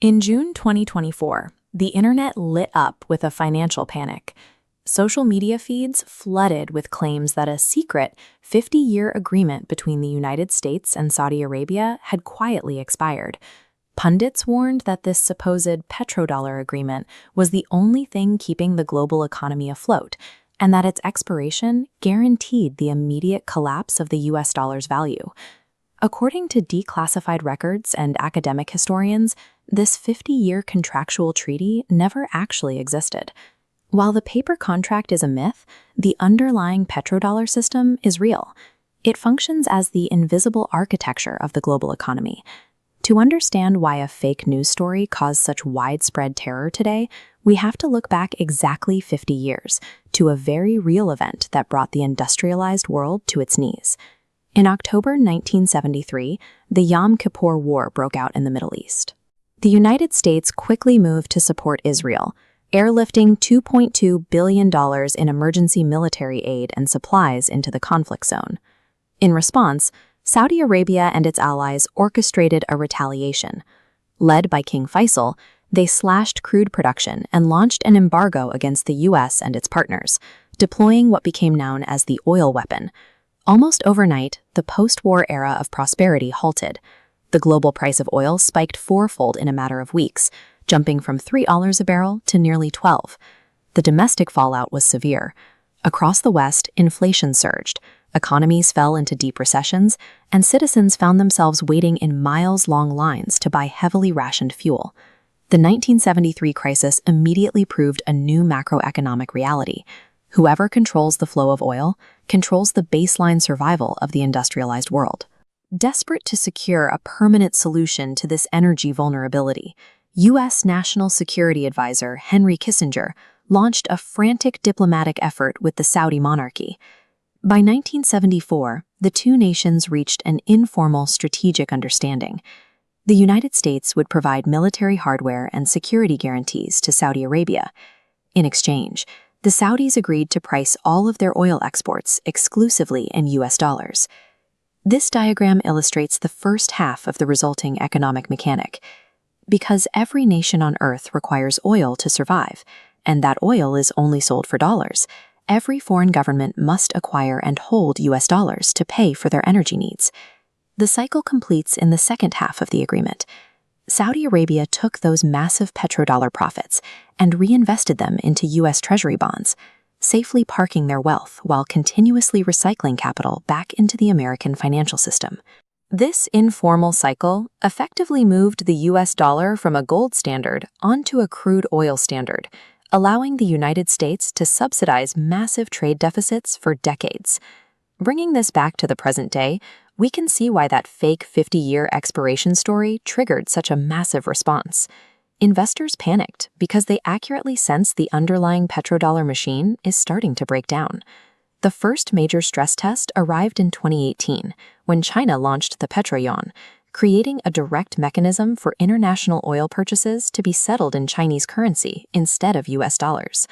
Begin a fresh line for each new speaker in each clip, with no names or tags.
In June 2024, the internet lit up with a financial panic. Social media feeds flooded with claims that a secret 50-year agreement between the United States and Saudi Arabia had quietly expired. Pundits warned that this supposed petrodollar agreement was the only thing keeping the global economy afloat, and that its expiration guaranteed the immediate collapse of the US dollar's value. According to declassified records and academic historians, this 50-year contractual treaty never actually existed. While the paper contract is a myth, the underlying petrodollar system is real. It functions as the invisible architecture of the global economy. To understand why a fake news story caused such widespread terror today, we have to look back exactly 50 years, to a very real event that brought the industrialized world to its knees. In October 1973, the Yom Kippur War broke out in the Middle East. The United States quickly moved to support Israel, airlifting $2.2 billion in emergency military aid and supplies into the conflict zone. In response, Saudi Arabia and its allies orchestrated a retaliation. Led by King Faisal, they slashed crude production and launched an embargo against the US and its partners, deploying what became known as the oil weapon. Almost overnight, the post-war era of prosperity halted. The global price of oil spiked fourfold in a matter of weeks, jumping from $3 a barrel to nearly $12. The domestic fallout was severe. Across the West, inflation surged, economies fell into deep recessions, and citizens found themselves waiting in miles-long lines to buy heavily rationed fuel. The 1973 crisis immediately proved a new macroeconomic reality. Whoever controls the flow of oil controls the baseline survival of the industrialized world. Desperate to secure a permanent solution to this energy vulnerability, U.S. National Security Advisor Henry Kissinger launched a frantic diplomatic effort with the Saudi monarchy. By 1974, the two nations reached an informal strategic understanding. The United States would provide military hardware and security guarantees to Saudi Arabia. In exchange, the Saudis agreed to price all of their oil exports exclusively in US dollars. This diagram illustrates the first half of the resulting economic mechanic. Because every nation on Earth requires oil to survive, and that oil is only sold for dollars, every foreign government must acquire and hold US dollars to pay for their energy needs. The cycle completes in the second half of the agreement. Saudi Arabia took those massive petrodollar profits and reinvested them into US Treasury bonds, safely parking their wealth while continuously recycling capital back into the American financial system. This informal cycle effectively moved the US dollar from a gold standard onto a crude oil standard, allowing the United States to subsidize massive trade deficits for decades. Bringing this back to the present day, we can see why that fake 50-year expiration story triggered such a massive response. Investors panicked because they accurately sensed the underlying petrodollar machine is starting to break down. The first major stress test arrived in 2018, when China launched the petroyuan, creating a direct mechanism for international oil purchases to be settled in Chinese currency instead of US dollars.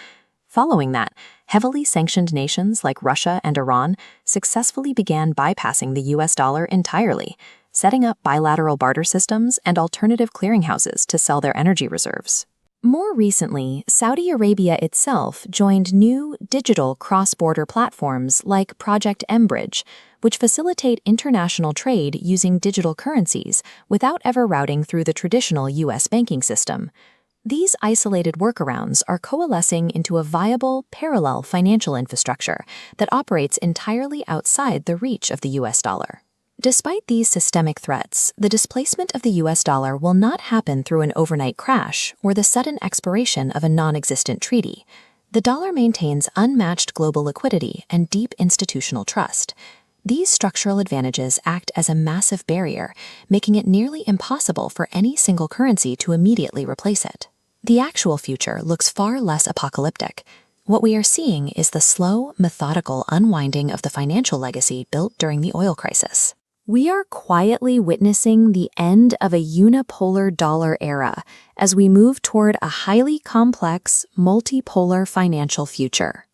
Following that, heavily sanctioned nations like Russia and Iran successfully began bypassing the US dollar entirely, setting up bilateral barter systems and alternative clearinghouses to sell their energy reserves. More recently, Saudi Arabia itself joined new digital cross-border platforms like Project mBridge, which facilitate international trade using digital currencies without ever routing through the traditional US banking system. These isolated workarounds are coalescing into a viable, parallel financial infrastructure that operates entirely outside the reach of the US dollar. Despite these systemic threats, the displacement of the US dollar will not happen through an overnight crash or the sudden expiration of a non-existent treaty. The dollar maintains unmatched global liquidity and deep institutional trust. These structural advantages act as a massive barrier, making it nearly impossible for any single currency to immediately replace it. The actual future looks far less apocalyptic. What we are seeing is the slow, methodical unwinding of the financial legacy built during the oil crisis. We are quietly witnessing the end of a unipolar dollar era as we move toward a highly complex, multipolar financial future.